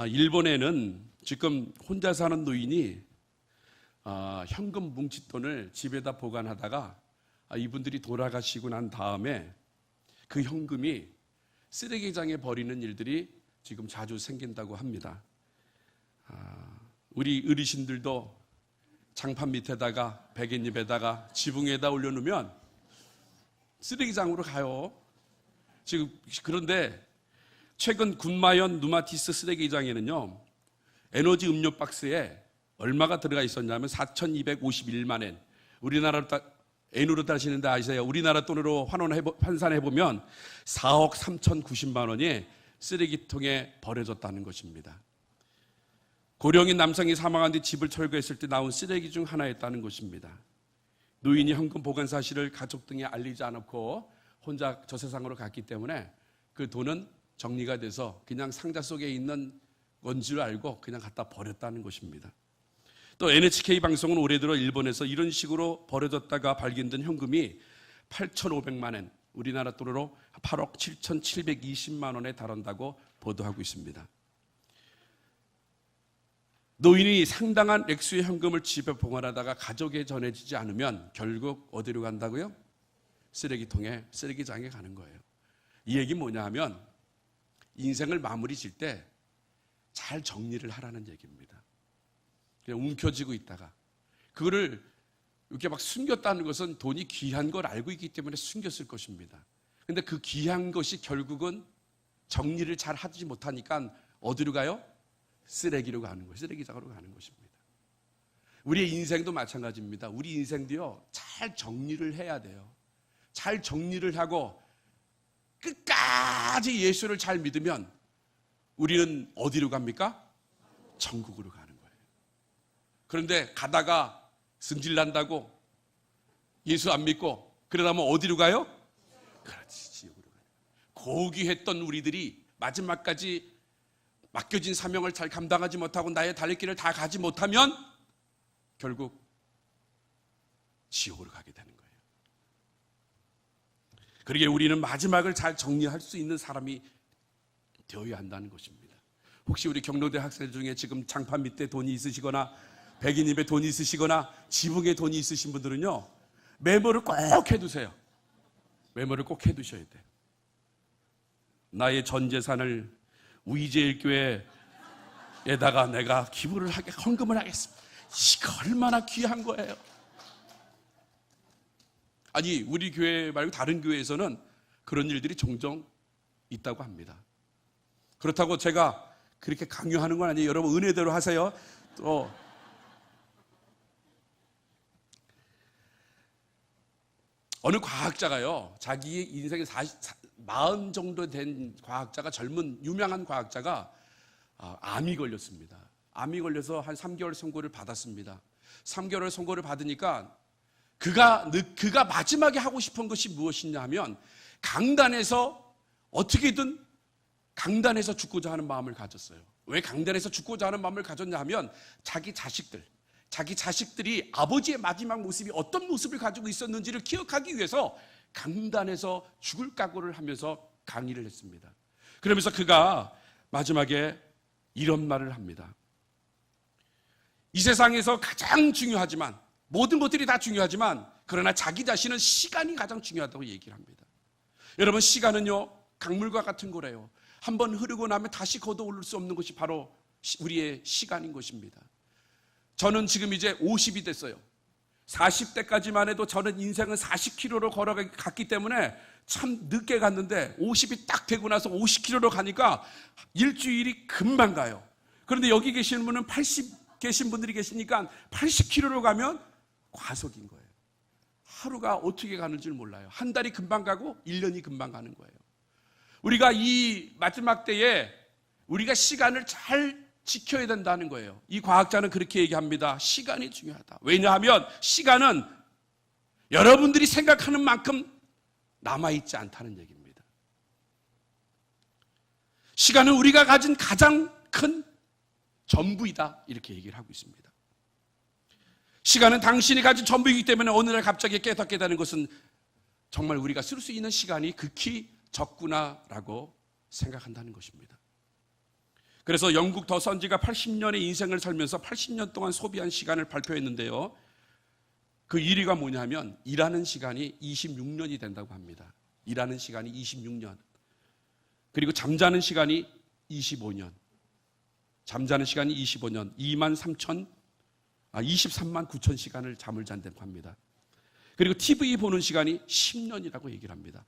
일본에는 지금 혼자 사는 노인이 현금 뭉칫돈을 집에다 보관하다가 이분들이 돌아가시고 난 다음에 그 현금이 쓰레기장에 버리는 일들이 지금 자주 생긴다고 합니다. 우리 어르신들도 장판 밑에다가 베갯잎에다가 지붕에다 올려놓으면 쓰레기장으로 가요. 지금 그런데 최근 군마현 누마티스 쓰레기장에는요, 에너지 음료 박스에 얼마가 들어가 있었냐면 4,251만 엔. 우리나라로 N으로 따지는데 아시세요? 우리나라 돈으로 환산해보면 4억 3,090만 원이 쓰레기통에 버려졌다는 것입니다. 고령인 남성이 사망한 뒤 집을 철거했을 때 나온 쓰레기 중 하나였다는 것입니다. 노인이 현금 보관 사실을 가족 등에 알리지 않았고 혼자 저 세상으로 갔기 때문에 그 돈은 정리가 돼서 그냥 상자 속에 있는 건 줄 알고 그냥 갖다 버렸다는 것입니다. 또 NHK 방송은 올해 들어 일본에서 이런 식으로 버려졌다가 발견된 현금이 8,500만 엔, 우리나라 돈으로 8억 7,720만 원에 달한다고 보도하고 있습니다. 노인이 상당한 액수의 현금을 집에 보관하다가 가족에 전해지지 않으면 결국 어디로 간다고요? 쓰레기통에, 쓰레기장에 가는 거예요. 이 얘기는 뭐냐 하면 인생을 마무리 질 때 잘 정리를 하라는 얘기입니다. 그냥 움켜쥐고 있다가 그거를 이렇게 막 숨겼다는 것은 돈이 귀한 걸 알고 있기 때문에 숨겼을 것입니다. 그런데 그 귀한 것이 결국은 정리를 잘 하지 못하니까 어디로 가요? 쓰레기로 가는 거예요. 쓰레기장으로 가는 것입니다. 우리의 인생도 마찬가지입니다. 우리 인생도요, 잘 정리를 해야 돼요. 잘 정리를 하고 끝까지 예수를 잘 믿으면 우리는 어디로 갑니까? 천국으로 가는 거예요. 그런데 가다가 승질난다고 예수 안 믿고 그러다 보면 어디로 가요? 그렇지, 지옥으로 가요. 고귀했던 우리들이 마지막까지 맡겨진 사명을 잘 감당하지 못하고 나의 달릴 길을 다 가지 못하면 결국 지옥으로 가게 되는 거예요. 그러기에 우리는 마지막을 잘 정리할 수 있는 사람이 되어야 한다는 것입니다. 혹시 우리 경로대 학생 중에 지금 장판 밑에 돈이 있으시거나 백인입에 돈이 있으시거나 지붕에 돈이 있으신 분들은요, 메모를 꼭 해두세요. 메모를 꼭 해두셔야 돼요. 나의 전 재산을 우이제일교회에다가 내가 기부를 하게, 헌금을 하겠습니다. 이거 얼마나 귀한 거예요. 아니, 우리 교회 말고 다른 교회에서는 그런 일들이 종종 있다고 합니다. 그렇다고 제가 그렇게 강요하는 건 아니에요. 여러분 은혜대로 하세요. 또 어느 과학자가요, 자기의 인생에 40 정도 된 과학자가, 젊은 유명한 과학자가 암이 걸렸습니다. 암이 걸려서 한 3개월 선고를 받았습니다. 3개월 선고를 받으니까 그가 마지막에 하고 싶은 것이 무엇이냐 하면 강단에서 어떻게든 강단에서 죽고자 하는 마음을 가졌어요. 왜 강단에서 죽고자 하는 마음을 가졌냐 하면 자기 자식들이 아버지의 마지막 모습이 어떤 모습을 가지고 있었는지를 기억하기 위해서 강단에서 죽을 각오를 하면서 강의를 했습니다. 그러면서 그가 마지막에 이런 말을 합니다. 이 세상에서 가장 중요하지만, 모든 것들이 다 중요하지만, 그러나 자기 자신은 시간이 가장 중요하다고 얘기를 합니다. 여러분, 시간은요, 강물과 같은 거래요. 한번 흐르고 나면 다시 걷어올릴 수 없는 것이 바로 우리의 시간인 것입니다. 저는 지금 이제 50이 됐어요. 40대까지만 해도 저는 인생은 40km로 걸어갔기 때문에 참 늦게 갔는데 50이 딱 되고 나서 50km로 가니까 일주일이 금방 가요. 그런데 여기 계시는 분은 80 계신 분들이 계시니까 80km로 가면 과속인 거예요. 하루가 어떻게 가는 줄 몰라요. 한 달이 금방 가고 1년이 금방 가는 거예요. 우리가 이 마지막 때에 우리가 시간을 잘 지켜야 된다는 거예요. 이 과학자는 그렇게 얘기합니다. 시간이 중요하다. 왜냐하면 시간은 여러분들이 생각하는 만큼 남아있지 않다는 얘기입니다. 시간은 우리가 가진 가장 큰 전부이다, 이렇게 얘기를 하고 있습니다. 시간은 당신이 가진 전부이기 때문에 어느 날 갑자기 깨닫게 되는 것은 정말 우리가 쓸 수 있는 시간이 극히 적구나라고 생각한다는 것입니다. 그래서 영국 더 선지가 80년의 인생을 살면서 80년 동안 소비한 시간을 발표했는데요. 그 1위가 뭐냐면 일하는 시간이 26년이 된다고 합니다. 일하는 시간이 26년. 그리고 잠자는 시간이 25년. 잠자는 시간이 25년. 23만 9천 시간을 잠을 잔다고 합니다. 그리고 TV 보는 시간이 10년이라고 얘기를 합니다.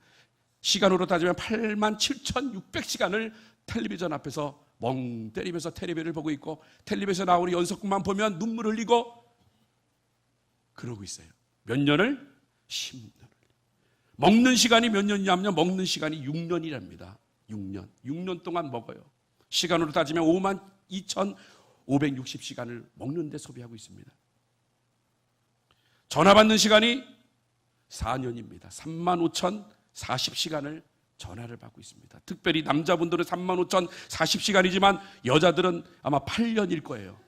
시간으로 따지면 8만 7,600시간을 텔레비전 앞에서 멍 때리면서 텔레비를 보고 있고, 텔레비에서 나오는 연속극만 보면 눈물 흘리고 그러고 있어요. 몇 년을? 10년을. 먹는 시간이 몇 년이냐면 먹는 시간이 6년이랍니다. 6년 동안 먹어요. 시간으로 따지면 5만 2,560시간을 먹는 데 소비하고 있습니다. 전화 받는 시간이 4년입니다. 3만 5,040시간을 전화를 받고 있습니다. 특별히 남자분들은 3만 5,040시간이지만 여자들은 아마 8년일 거예요.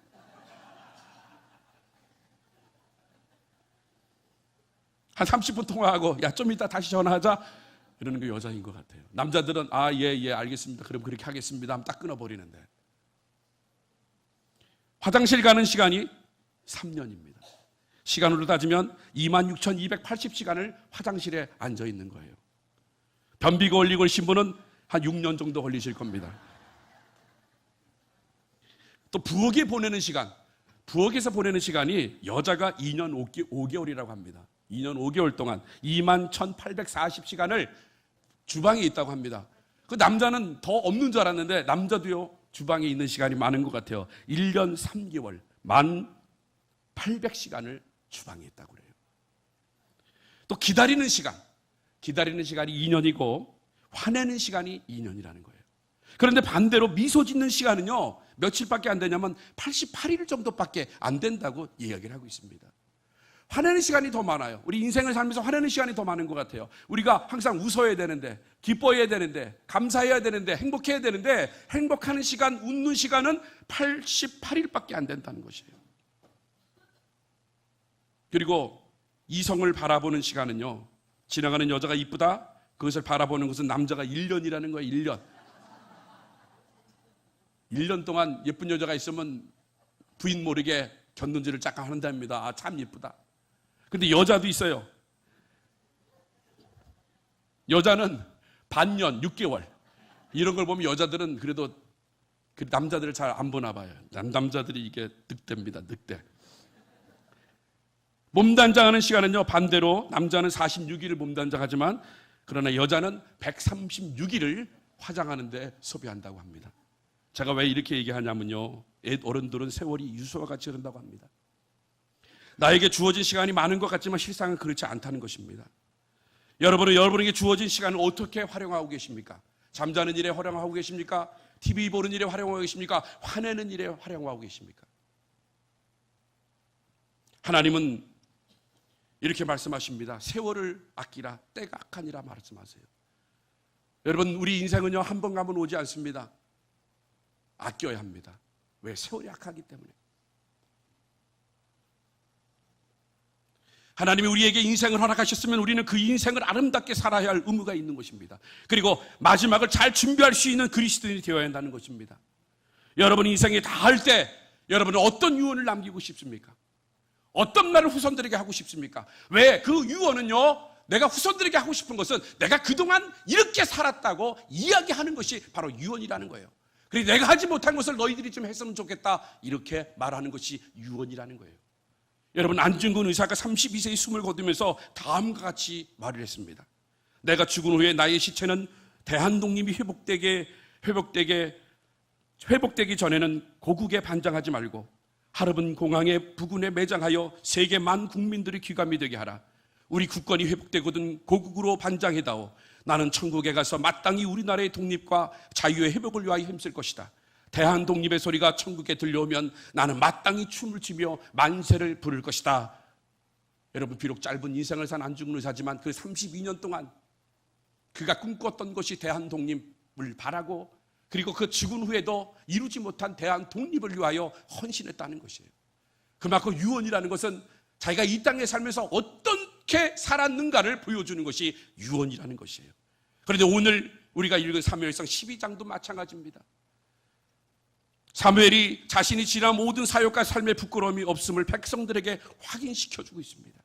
한 30분 통화하고 야, 좀 이따 다시 전화하자 이러는 게 여자인 것 같아요. 남자들은 예, 알겠습니다. 그럼 그렇게 하겠습니다 하면 딱 끊어버리는데, 화장실 가는 시간이 3년입니다. 시간으로 따지면 26,280시간을 화장실에 앉아 있는 거예요. 변비가 걸리고 신부는 한 6년 정도 걸리실 겁니다. 또 부엌에 보내는 시간, 부엌에서 보내는 시간이 여자가 2년 5개월이라고 합니다. 2년 5개월 동안 21,840시간을 주방에 있다고 합니다. 그 남자는 더 없는 줄 알았는데 남자도요, 주방에 있는 시간이 많은 것 같아요. 1년 3개월, 1,800시간을 주방에 있다고 그래요. 또 기다리는 시간이 2년이고 화내는 시간이 2년이라는 거예요. 그런데 반대로 미소 짓는 시간은요, 며칠밖에 안 되냐면 88일 정도밖에 안 된다고 이야기를 하고 있습니다. 화내는 시간이 더 많아요. 우리 인생을 살면서 화내는 시간이 더 많은 것 같아요. 우리가 항상 웃어야 되는데, 기뻐해야 되는데, 감사해야 되는데, 행복해야 되는데, 행복하는 시간, 웃는 시간은 88일밖에 안 된다는 것이에요. 그리고 이성을 바라보는 시간은요, 지나가는 여자가 이쁘다, 그것을 바라보는 것은 남자가 1년이라는 거예요. 1년. 1년 동안 예쁜 여자가 있으면 부인 모르게 곁눈질을 잠깐 한답니다. 참 예쁘다. 근데 여자도 있어요. 여자는 반년, 6개월. 이런 걸 보면 여자들은 그래도 그 남자들을 잘 안 보나 봐요. 남자들이 이게 늑대입니다. 늑대. 몸단장하는 시간은요, 반대로 남자는 46일을 몸단장하지만 그러나 여자는 136일을 화장하는데 소비한다고 합니다. 제가 왜 이렇게 얘기하냐면요, 어른들은 세월이 유수와 같이 흐른다고 합니다. 나에게 주어진 시간이 많은 것 같지만 실상은 그렇지 않다는 것입니다. 여러분은 여러분에게 주어진 시간을 어떻게 활용하고 계십니까? 잠자는 일에 활용하고 계십니까? TV 보는 일에 활용하고 계십니까? 화내는 일에 활용하고 계십니까? 하나님은 이렇게 말씀하십니다. 세월을 아끼라, 때가 악하니라 말씀하세요. 여러분, 우리 인생은요, 한 번 가면 오지 않습니다. 아껴야 합니다. 왜? 세월이 악하기 때문에. 하나님이 우리에게 인생을 허락하셨으면 우리는 그 인생을 아름답게 살아야 할 의무가 있는 것입니다. 그리고 마지막을 잘 준비할 수 있는 그리스도인이 되어야 한다는 것입니다. 여러분 인생이 다 할 때 여러분은 어떤 유언을 남기고 싶습니까? 어떤 말을 후손들에게 하고 싶습니까? 왜? 그 유언은요, 내가 후손들에게 하고 싶은 것은 내가 그동안 이렇게 살았다고 이야기하는 것이 바로 유언이라는 거예요. 그리고 내가 하지 못한 것을 너희들이 좀 했으면 좋겠다, 이렇게 말하는 것이 유언이라는 거예요. 여러분, 안중근 의사가 32세의 숨을 거두면서 다음과 같이 말을 했습니다. 내가 죽은 후에 나의 시체는 대한독립이 회복되기 전에는 고국에 반장하지 말고 하르본 공항의 부근에 매장하여 세계 만 국민들이 귀감이 되게 하라. 우리 국권이 회복되거든 고국으로 반장해다오. 나는 천국에 가서 마땅히 우리나라의 독립과 자유의 회복을 위하여 힘쓸 것이다. 대한 독립의 소리가 천국에 들려오면 나는 마땅히 춤을 추며 만세를 부를 것이다. 여러분, 비록 짧은 인생을 산 안중근 의사지만 그 32년 동안 그가 꿈꿨던 것이 대한 독립을 바라고, 그리고 그 죽은 후에도 이루지 못한 대한 독립을 위하여 헌신했다는 것이에요. 그만큼 유언이라는 것은 자기가 이 땅에 살면서 어떻게 살았는가를 보여주는 것이 유언이라는 것이에요. 그런데 오늘 우리가 읽은 사무엘상 12장도 마찬가지입니다. 사무엘이 자신이 지난 모든 사역과 삶의 부끄러움이 없음을 백성들에게 확인시켜주고 있습니다.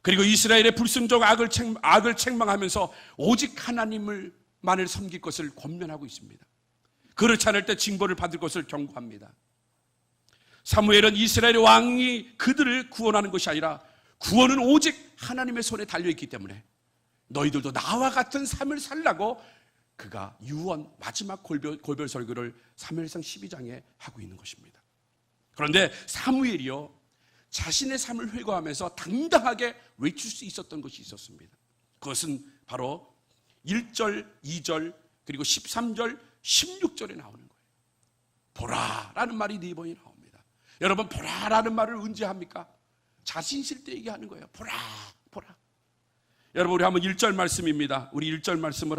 그리고 이스라엘의 불순종 악을 책망하면서 오직 하나님만을 섬길 것을 권면하고 있습니다. 그렇지 않을 때 징벌을 받을 것을 경고합니다. 사무엘은 이스라엘의 왕이 그들을 구원하는 것이 아니라 구원은 오직 하나님의 손에 달려있기 때문에 너희들도 나와 같은 삶을 살라고 그가 유언 마지막 골별 설교를 사무엘상 12장에 하고 있는 것입니다. 그런데 사무엘이요, 자신의 삶을 회고하면서 당당하게 외칠 수 있었던 것이 있었습니다. 그것은 바로 1절, 2절, 그리고 13절, 16절에 나오는 거예요. 보라라는 말이 4번이 나옵니다. 여러분, 보라라는 말을 언제 합니까? 자신 있을 때 얘기하는 거예요. 보라, 보라. 여러분, 우리 한번 1절 말씀입니다. 우리 1절 말씀을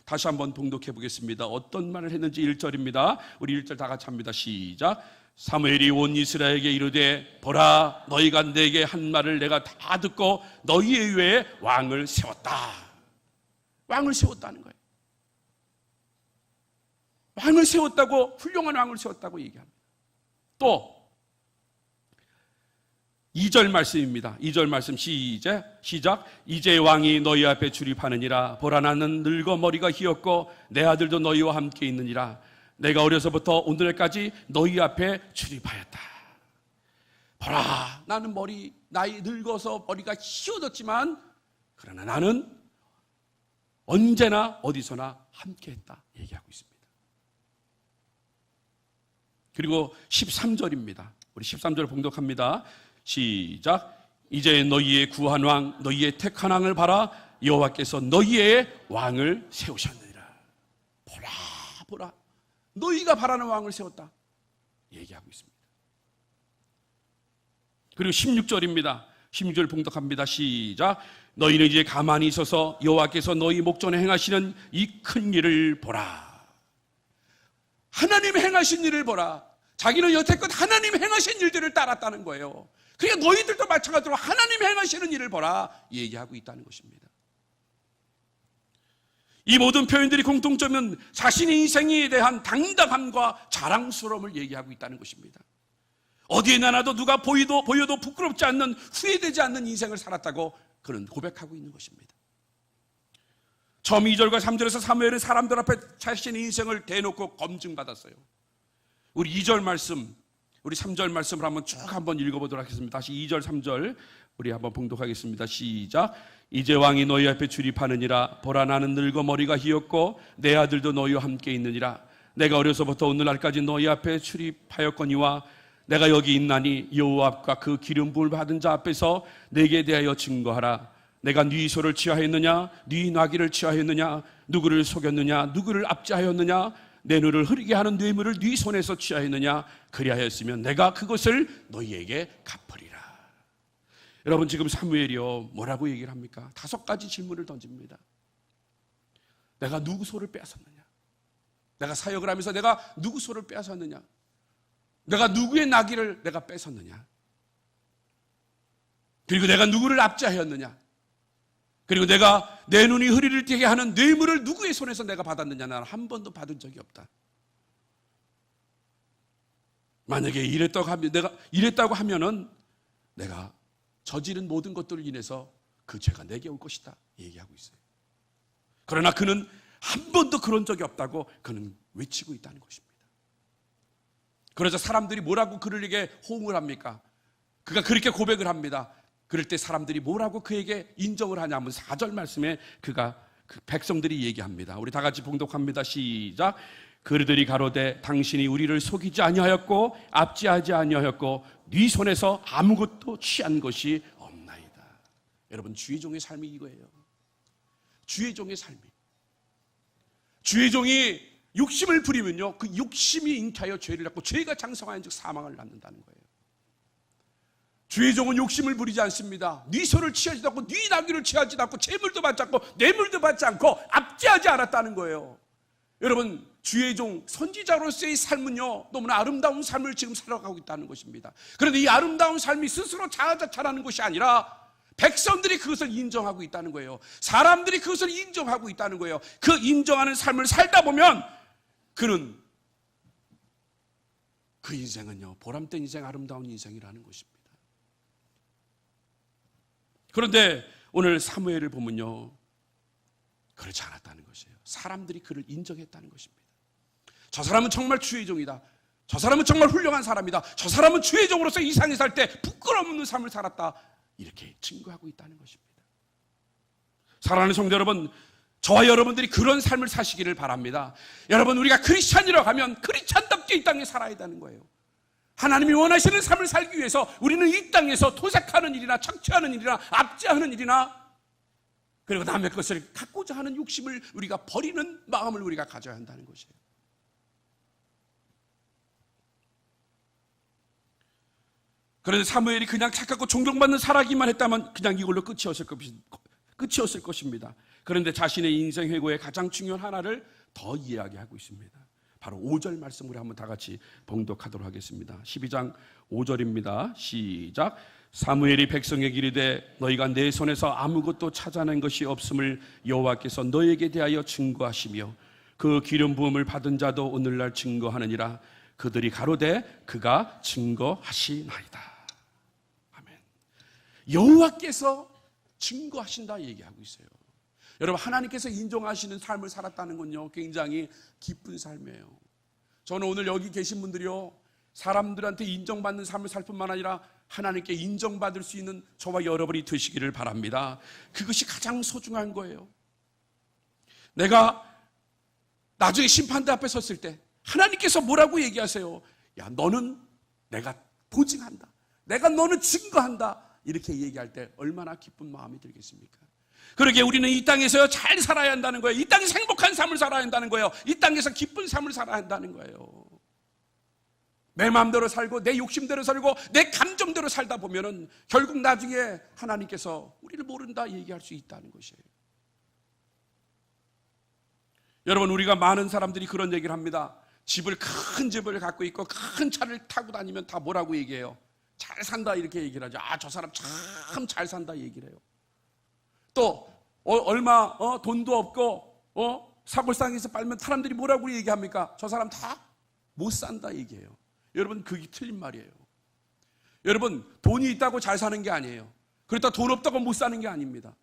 다시 한번 봉독해 보겠습니다. 어떤 말을 했는지 1절입니다. 우리 1절 다 같이 합니다. 시작. 사무엘이 온 이스라엘에게 이르되 보라, 너희가 내게 한 말을 내가 다 듣고 너희의 위에 왕을 세웠다. 왕을 세웠다는 거예요. 왕을 세웠다고, 훌륭한 왕을 세웠다고 얘기합니다. 또 2절 말씀입니다. 2절 말씀 시작. 이제 왕이 너희 앞에 출입하느니라. 보라, 나는 늙어 머리가 휘었고 내 아들도 너희와 함께 있느니라. 내가 어려서부터 오늘까지 너희 앞에 출입하였다. 보라, 나는 나이 늙어서 머리가 휘어졌지만 그러나 나는 언제나 어디서나 함께했다 얘기하고 있습니다. 그리고 13절입니다. 우리 13절 봉독합니다. 시작. 이제 너희의 구한 왕, 너희의 택한 왕을 봐라. 여호와께서 너희의 왕을 세우셨느니라. 보라, 보라, 너희가 바라는 왕을 세웠다 얘기하고 있습니다. 그리고 16절입니다. 16절 봉독합니다. 시작. 너희는 이제 가만히 있어서 여호와께서 너희 목전에 행하시는 이 큰 일을 보라. 하나님 행하신 일을 보라. 자기는 여태껏 하나님 행하신 일들을 따랐다는 거예요. 그러니까 너희들도 마찬가지로 하나님 행하시는 일을 보라 얘기하고 있다는 것입니다. 이 모든 표현들이 공통점은 자신의 인생에 대한 당당함과 자랑스러움을 얘기하고 있다는 것입니다. 어디에 나나도 누가 보여도 부끄럽지 않는, 후회되지 않는 인생을 살았다고 그는 고백하고 있는 것입니다. 처음 2절과 3절에서 사무엘은 사람들 앞에 자신의 인생을 대놓고 검증받았어요. 우리 2절 말씀, 우리 3절 말씀을 한번 읽어보도록 하겠습니다. 다시 2절, 3절 우리 한번 봉독하겠습니다. 시작. 이제 왕이 너희 앞에 출입하느니라. 보라, 나는 늙어 머리가 휘었고 내 아들도 너희와 함께 있느니라. 내가 어려서부터 오늘날까지 너희 앞에 출입하였거니와 내가 여기 있나니 여호와 앞과 그 기름 부을 받은 자 앞에서 내게 대하여 증거하라. 내가 네 소를 취하였느냐, 네 나귀를 취하였느냐, 누구를 속였느냐, 누구를 압제하였느냐, 내 눈을 흐리게 하는 뇌물을 네 손에서 취하였느냐. 그리하였으면 내가 그것을 너희에게 갚으리라. 여러분, 지금 사무엘이요 뭐라고 얘기를 합니까? 5가지 질문을 던집니다. 내가 누구 소를 빼앗았느냐? 내가 사역을 하면서 내가 누구 소를 빼앗았느냐? 내가 누구의 나귀를 내가 뺏었느냐? 그리고 내가 누구를 압제하였느냐? 그리고 내가 내 눈이 흐리를 띠게 하는 뇌물을 누구의 손에서 내가 받았느냐? 나는 한 번도 받은 적이 없다. 만약에 이랬다고 하면은 내가 저지른 모든 것들을 인해서 그 죄가 내게 올 것이다 얘기하고 있어요. 그러나 그는 한 번도 그런 적이 없다고 그는 외치고 있다는 것입니다. 그러자 사람들이 뭐라고 그에게 호응을 합니까? 그가 그렇게 고백을 합니다. 그럴 때 사람들이 뭐라고 그에게 인정을 하냐면 4절 말씀에 그 백성들이 얘기합니다. 우리 다 같이 봉독합니다. 시작. 그들이 가로되 당신이 우리를 속이지 아니하였고 압제하지 아니하였고 네 손에서 아무것도 취한 것이 없나이다. 여러분, 주의 종의 삶이 이거예요. 주의 종의 삶이. 주의 종이 욕심을 부리면요, 그 욕심이 잉태하여 죄를 낳고 죄가 장성하여 즉 사망을 낳는다는 거예요. 주의 종은 욕심을 부리지 않습니다. 네 손을 취하지 않고 네 나귀를 취하지 않고 재물도 받지 않고 뇌물도 받지 않고 압제하지 않았다는 거예요. 여러분, 주의 종 선지자로서의 삶은요 너무나 아름다운 삶을 지금 살아가고 있다는 것입니다. 그런데 이 아름다운 삶이 스스로 자아자찬하는 것이 아니라 백성들이 그것을 인정하고 있다는 거예요. 사람들이 그것을 인정하고 있다는 거예요. 그 인정하는 삶을 살다 보면 그는 그 인생은요, 보람된 인생, 아름다운 인생이라는 것입니다. 그런데 오늘 사무엘을 보면요, 그렇지 않았다는 것이에요. 사람들이 그를 인정했다는 것입니다. 저 사람은 정말 주의 종이다. 저 사람은 정말 훌륭한 사람이다. 저 사람은 주의 종으로서 이 세상에 살 때 부끄러움 없는 삶을 살았다. 이렇게 증거하고 있다는 것입니다. 사랑하는 성도 여러분, 저와 여러분들이 그런 삶을 사시기를 바랍니다. 여러분, 우리가 크리스찬이라고 하면 크리스찬답게 이 땅에 살아야 되는 거예요. 하나님이 원하시는 삶을 살기 위해서 우리는 이 땅에서 토색하는 일이나 착취하는 일이나 압제하는 일이나 그리고 남의 것을 갖고자 하는 욕심을 우리가 버리는 마음을 우리가 가져야 한다는 것이에요. 그런데 사무엘이 그냥 착하고 존경받는 사람이기만 했다면 그냥 이걸로 끝이었을 것입니다. 그런데 자신의 인생 회고의 가장 중요한 하나를 더 이야기하고 있습니다. 바로 5절 말씀을 한번 다 같이 봉독하도록 하겠습니다. 12장 5절입니다. 시작. 사무엘이 백성에게 이르되 너희가 내 손에서 아무것도 찾아낸 것이 없음을 여호와께서 너희에게 대하여 증거하시며 그 기름 부음을 받은 자도 오늘날 증거하느니라. 그들이 가로되 그가 증거하시나이다. 아멘. 여호와께서 증거하신다 얘기하고 있어요. 여러분, 하나님께서 인정하시는 삶을 살았다는 건요, 굉장히 기쁜 삶이에요. 저는 오늘 여기 계신 분들이요, 사람들한테 인정받는 삶을 살 뿐만 아니라 하나님께 인정받을 수 있는 저와 여러분이 되시기를 바랍니다. 그것이 가장 소중한 거예요. 내가 나중에 심판대 앞에 섰을 때 하나님께서 뭐라고 얘기하세요? 야, 너는 내가 보증한다. 내가 너는 증거한다. 이렇게 얘기할 때 얼마나 기쁜 마음이 들겠습니까? 그러게 우리는 이 땅에서 잘 살아야 한다는 거예요. 이 땅에서 행복한 삶을 살아야 한다는 거예요. 이 땅에서 기쁜 삶을 살아야 한다는 거예요. 내 마음대로 살고 내 욕심대로 살고 내 감정대로 살다 보면은 결국 나중에 하나님께서 우리를 모른다 얘기할 수 있다는 것이에요. 여러분, 우리가 많은 사람들이 그런 얘기를 합니다. 큰 집을 갖고 있고 큰 차를 타고 다니면 다 뭐라고 얘기해요? 잘 산다 이렇게 얘기를 하죠. 아, 저 사람 참 잘 산다 얘기를 해요. 또 얼마 돈도 없고 사골상에서 빨면 사람들이 뭐라고 얘기합니까? 저 사람 다 못 산다 얘기해요. 여러분, 그게 틀린 말이에요. 여러분, 돈이 있다고 잘 사는 게 아니에요. 그렇다 돈 없다고 못 사는 게 아닙니다.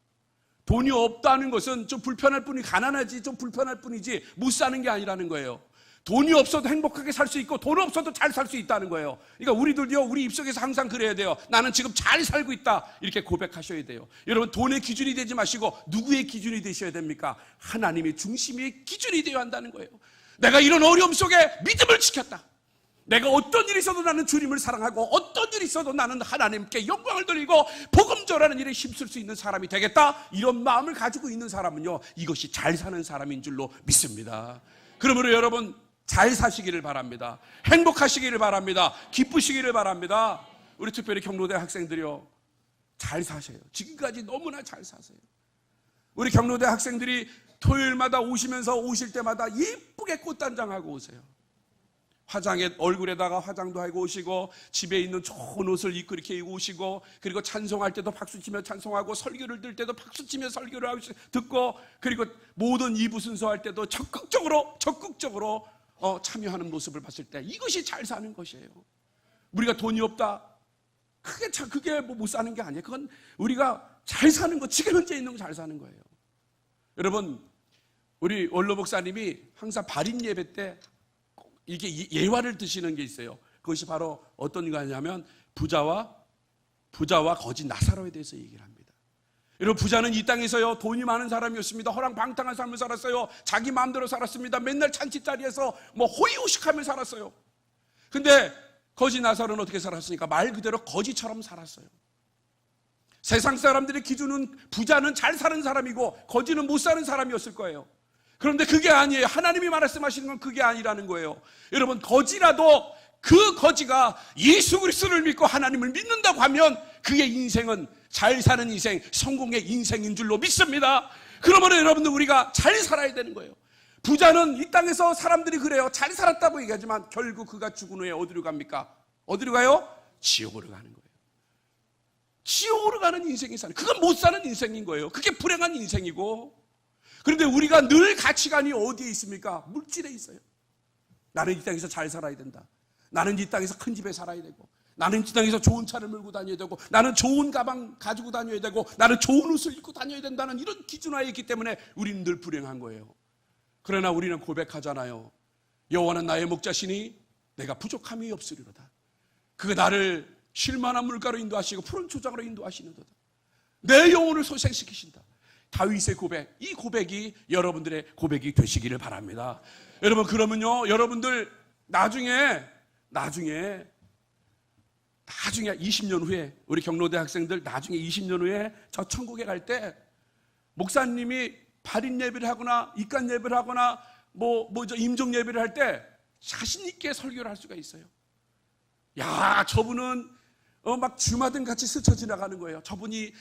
돈이 없다는 것은 좀 불편할 뿐이, 가난하지 좀 불편할 뿐이지 못 사는 게 아니라는 거예요. 돈이 없어도 행복하게 살 수 있고 돈 없어도 잘 살 수 있다는 거예요. 그러니까 우리들요, 우리 입속에서 항상 그래야 돼요. 나는 지금 잘 살고 있다 이렇게 고백하셔야 돼요. 여러분, 돈의 기준이 되지 마시고 누구의 기준이 되셔야 됩니까? 하나님의 중심의 기준이 되어야 한다는 거예요. 내가 이런 어려움 속에 믿음을 지켰다. 내가 어떤 일이 있어도 나는 주님을 사랑하고 어떤 일이 있어도 나는 하나님께 영광을 돌리고 복음 전하는 일에 힘쓸 수 있는 사람이 되겠다. 이런 마음을 가지고 있는 사람은요, 이것이 잘 사는 사람인 줄로 믿습니다. 그러므로 여러분, 잘 사시기를 바랍니다. 행복하시기를 바랍니다. 기쁘시기를 바랍니다. 우리 특별히 경로대 학생들이요, 잘 사세요. 지금까지 너무나 잘 사세요. 우리 경로대 학생들이 토요일마다 오시면서 오실 때마다 예쁘게 꽃단장하고 오세요. 화장에, 얼굴에다가 화장도 하고 오시고 집에 있는 좋은 옷을 입고 이렇게 오시고, 그리고 찬송할 때도 박수치며 찬송하고 설교를 들 때도 박수치며 설교를 듣고, 그리고 모든 이부 순서할 때도 적극적으로 참여하는 모습을 봤을 때 이것이 잘 사는 것이에요. 우리가 돈이 없다, 그게 못 사는 게 아니에요. 그건 우리가 잘 사는 거, 지금 현재 있는 거 잘 사는 거예요. 여러분, 우리 원로 목사님이 항상 발인 예배 때 이게 예화를 드시는 게 있어요. 그것이 바로 어떤 거냐면 부자와 거지 나사로에 대해서 얘기를 합니다. 여러분, 부자는 이 땅에서요, 돈이 많은 사람이었습니다. 허랑방탕한 삶을 살았어요. 자기 마음대로 살았습니다. 맨날 잔치자리에서 호의호식하며 살았어요. 근데 거지 나사로는 어떻게 살았습니까? 말 그대로 거지처럼 살았어요. 세상 사람들의 기준은 부자는 잘 사는 사람이고 거지는 못 사는 사람이었을 거예요. 그런데 그게 아니에요. 하나님이 말씀하시는 건 그게 아니라는 거예요. 여러분, 거지라도 그 거지가 예수 그리스도를 믿고 하나님을 믿는다고 하면 그의 인생은 잘 사는 인생, 성공의 인생인 줄로 믿습니다. 그러므로 여러분들, 우리가 잘 살아야 되는 거예요. 부자는 이 땅에서 사람들이 그래요. 잘 살았다고 얘기하지만 결국 그가 죽은 후에 어디로 갑니까? 어디로 가요? 지옥으로 가는 거예요. 지옥으로 가는 인생이 사는, 그건 못 사는 인생인 거예요. 그게 불행한 인생이고. 그런데 우리가 늘 가치관이 어디에 있습니까? 물질에 있어요. 나는 이 땅에서 잘 살아야 된다. 나는 이 땅에서 큰 집에 살아야 되고, 나는 이 땅에서 좋은 차를 몰고 다녀야 되고, 나는 좋은 가방 가지고 다녀야 되고, 나는 좋은 옷을 입고 다녀야 된다는 이런 기준화에 있기 때문에 우리는 늘 불행한 거예요. 그러나 우리는 고백하잖아요. 여호와는 나의 목자시니 내가 부족함이 없으리로다. 그가 나를 쉴만한 물가로 인도하시고 푸른 초장으로 인도하시는도다. 내 영혼을 소생시키신다. 다윗의 고백, 이 고백이 여러분들의 고백이 되시기를 바랍니다. 여러분, 그러면요, 여러분들 나중에 20년 후에, 우리 경로대 학생들 나중에 20년 후에 저 천국에 갈 때 목사님이 발인 예배를 하거나 입간 예배를 하거나 임종 예배를 할 때 자신 있게 설교를 할 수가 있어요. 야, 저분은 막 주마등 같이 스쳐 지나가는 거예요. 저분이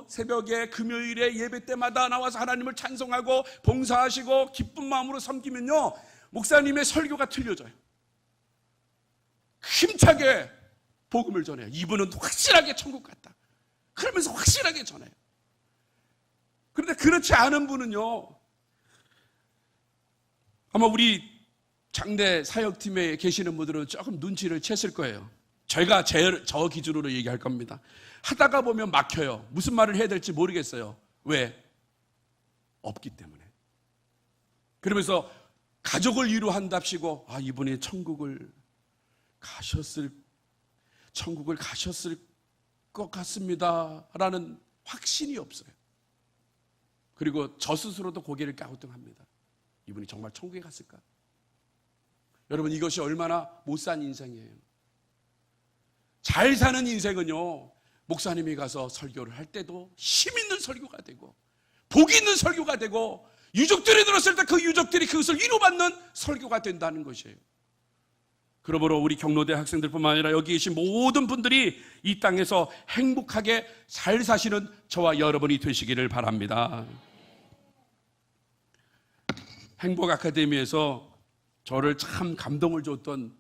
새벽에 금요일에 예배 때마다 나와서 하나님을 찬송하고 봉사하시고 기쁜 마음으로 섬기면요, 목사님의 설교가 틀려져요. 힘차게 복음을 전해요. 이분은 확실하게 천국 갔다, 그러면서 확실하게 전해요. 그런데 그렇지 않은 분은요, 아마 우리 장대 사역팀에 계시는 분들은 조금 눈치를 챘을 거예요. 제가 저 기준으로 얘기할 겁니다. 하다가 보면 막혀요. 무슨 말을 해야 될지 모르겠어요. 왜? 없기 때문에. 그러면서 가족을 위로한답시고, 아, 이분이 천국을 가셨을 것 같습니다 라는 확신이 없어요. 그리고 저 스스로도 고개를 갸우뚱합니다. 이분이 정말 천국에 갔을까? 여러분, 이것이 얼마나 못 산 인생이에요. 잘 사는 인생은요, 목사님이 가서 설교를 할 때도 힘 있는 설교가 되고 복 있는 설교가 되고, 유족들이 들었을 때 그 유족들이 그것을 위로받는 설교가 된다는 것이에요. 그러므로 우리 경로대 학생들뿐만 아니라 여기 계신 모든 분들이 이 땅에서 행복하게 잘 사시는 저와 여러분이 되시기를 바랍니다. 행복 아카데미에서 저를 참 감동을 줬던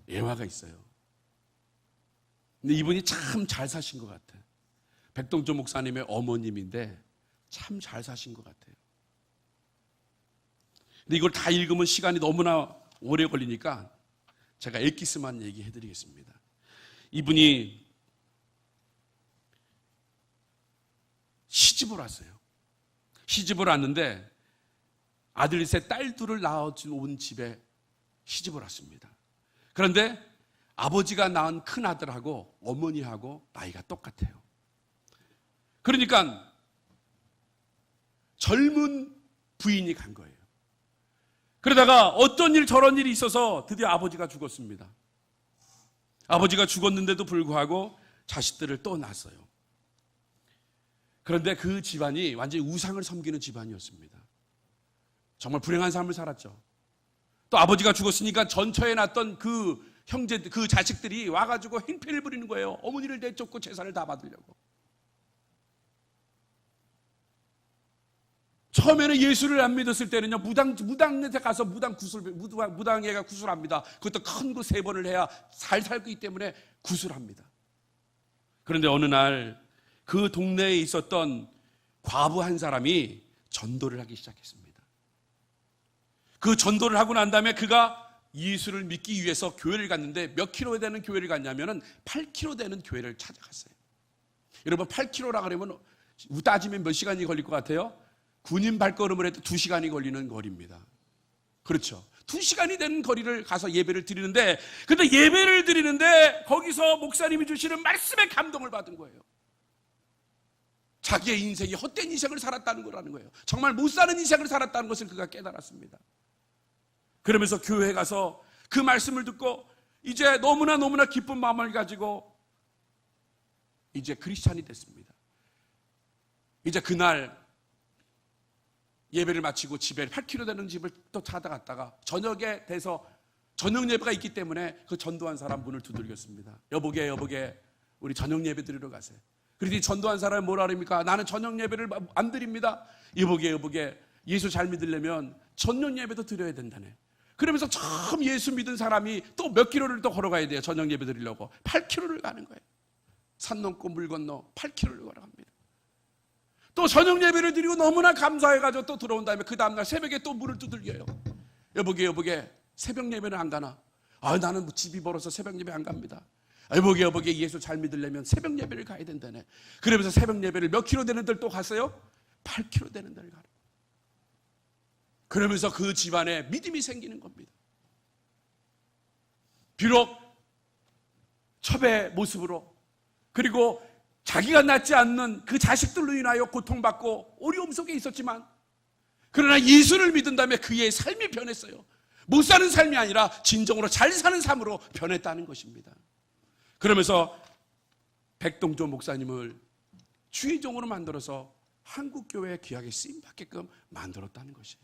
예화가 있어요. 근데 이분이 참 잘 사신 것 같아요. 백동조 목사님의 어머님인데 참 잘 사신 것 같아요. 근데 이걸 다 읽으면 시간이 너무나 오래 걸리니까 제가 엑기스만 얘기해 드리겠습니다. 이분이 시집을 왔어요. 시집을 왔는데 아들 셋, 딸 둘을 낳아준 집에 시집을 왔습니다. 그런데 아버지가 낳은 큰 아들하고 어머니하고 나이가 똑같아요. 그러니까 젊은 부인이 간 거예요. 그러다가 어떤 일 저런 일이 있어서 드디어 아버지가 죽었습니다. 아버지가 죽었는데도 불구하고 자식들을 또 낳았어요. 그런데 그 집안이 완전히 우상을 섬기는 집안이었습니다. 정말 불행한 삶을 살았죠. 또 아버지가 죽었으니까 전처에 낳았던 그 그 자식들이 와가지고 행패를 부리는 거예요. 어머니를 내쫓고 재산을 다 받으려고. 처음에는 예수를 안 믿었을 때는요, 무당한테 가서 무당회가 구술합니다. 그것도 큰 거 3번을 해야 잘 살기 때문에 구술합니다. 그런데 어느 날 그 동네에 있었던 과부 한 사람이 전도를 하기 시작했습니다. 그 전도를 하고 난 다음에 그가 예수를 믿기 위해서 교회를 갔는데, 몇 킬로 되는 교회를 갔냐면은 8킬로 되는 교회를 찾아갔어요. 여러분, 8킬로라 그러면 따지면 몇 시간이 걸릴 것 같아요? 군인 발걸음을 해도 2시간이 걸리는 거리입니다. 그렇죠. 2시간이 되는 거리를 가서 예배를 드리는데, 근데 예배를 드리는데 거기서 목사님이 주시는 말씀에 감동을 받은 거예요. 자기의 인생이 헛된 인생을 살았다는 거라는 거예요. 정말 못 사는 인생을 살았다는 것을 그가 깨달았습니다. 그러면서 교회에 가서 그 말씀을 듣고 이제 너무나 기쁜 마음을 가지고 이제 크리스찬이 됐습니다. 이제 그날 예배를 마치고 집에 8km 되는 집을 또 찾아갔다가 저녁에 돼서 저녁 예배가 있기 때문에 그 전도한 사람 문을 두들겼습니다. 여보게 우리 저녁 예배 드리러 가세요. 그랬더니 전도한 사람이 뭐라 그럽니까? 나는 저녁 예배를 안 드립니다. 여보게 예수 잘 믿으려면 저녁 예배도 드려야 된다네. 그러면서 처음 예수 믿은 사람이 또 몇 킬로를 또 걸어가야 돼요. 저녁 예배 드리려고 8킬로를 가는 거예요. 산 넘고 물 건너 8킬로를 걸어갑니다. 또 저녁 예배를 드리고 너무나 감사해가지고 또 들어온 다음에 그 다음날 새벽에 또 문을 두들겨요. 여보게 새벽 예배는 안 가나? 나는 뭐 집이 벌어서 새벽 예배 안 갑니다. 여보게 예수 잘 믿으려면 새벽 예배를 가야 된다네. 그러면서 새벽 예배를 몇 킬로 되는 데를 또 갔어요? 8킬로 되는 데를 가요. 그러면서 그 집안에 믿음이 생기는 겁니다. 비록 첩의 모습으로, 그리고 자기가 낳지 않는 그 자식들로 인하여 고통받고 어려움 속에 있었지만, 그러나 예수를 믿은 다음에 그의 삶이 변했어요. 못 사는 삶이 아니라 진정으로 잘 사는 삶으로 변했다는 것입니다. 그러면서 백동조 목사님을 주의종으로 만들어서 한국교회에 귀하게 쓰임받게끔 만들었다는 것이에요.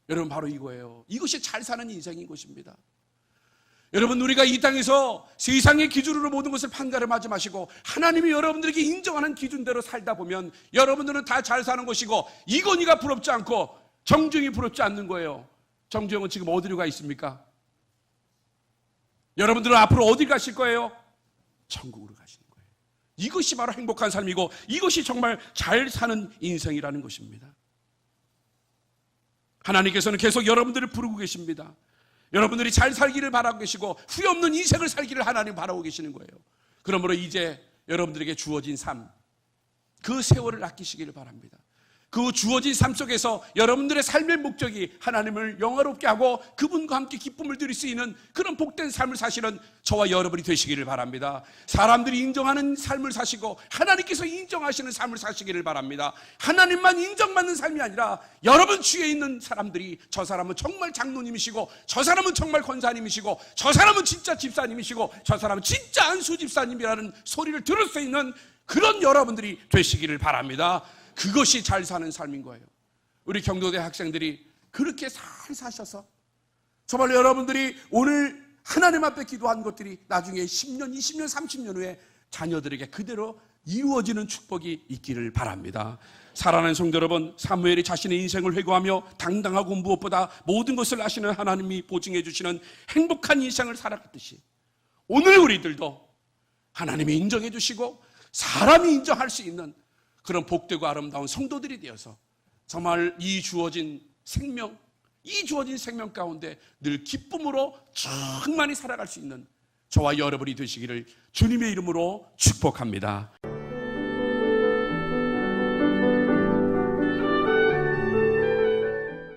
여러분, 바로 이거예요. 이것이 잘 사는 인생인 것입니다. 여러분, 우리가 이 땅에서 세상의 기준으로 모든 것을 판가름하지 마시고 하나님이 여러분들에게 인정하는 기준대로 살다 보면 여러분들은 다 잘 사는 것이고, 이건희가 부럽지 않고 정주영이 부럽지 않는 거예요. 정주영은 지금 어디로 가 있습니까? 여러분들은 앞으로 어디 가실 거예요? 천국으로 가시는 거예요. 이것이 바로 행복한 삶이고, 이것이 정말 잘 사는 인생이라는 것입니다. 하나님께서는 계속 여러분들을 부르고 계십니다. 여러분들이 잘 살기를 바라고 계시고 후회 없는 인생을 살기를 하나님 바라고 계시는 거예요. 그러므로 이제 여러분들에게 주어진 삶, 그 세월을 아끼시기를 바랍니다. 그 주어진 삶 속에서 여러분들의 삶의 목적이 하나님을 영화롭게 하고 그분과 함께 기쁨을 누릴 수 있는 그런 복된 삶을 사시는 저와 여러분이 되시기를 바랍니다. 사람들이 인정하는 삶을 사시고 하나님께서 인정하시는 삶을 사시기를 바랍니다. 하나님만 인정받는 삶이 아니라 여러분 주위에 있는 사람들이, 저 사람은 정말 장로님이시고, 저 사람은 정말 권사님이시고, 저 사람은 진짜 집사님이시고, 저 사람은 진짜 안수 집사님이라는 소리를 들을 수 있는 그런 여러분들이 되시기를 바랍니다. 그것이 잘 사는 삶인 거예요. 우리 경도대 학생들이 그렇게 잘 사셔서 정말 여러분들이 오늘 하나님 앞에 기도한 것들이 나중에 10년, 20년, 30년 후에 자녀들에게 그대로 이루어지는 축복이 있기를 바랍니다. 사랑하는 성도 여러분, 사무엘이 자신의 인생을 회고하며 당당하고 무엇보다 모든 것을 아시는 하나님이 보증해 주시는 행복한 인생을 살아갔듯이 오늘 우리들도 하나님이 인정해 주시고 사람이 인정할 수 있는 그런 복되고 아름다운 성도들이 되어서 정말 이 주어진 생명 가운데 늘 기쁨으로 충만히 살아갈 수 있는 저와 여러분이 되시기를 주님의 이름으로 축복합니다.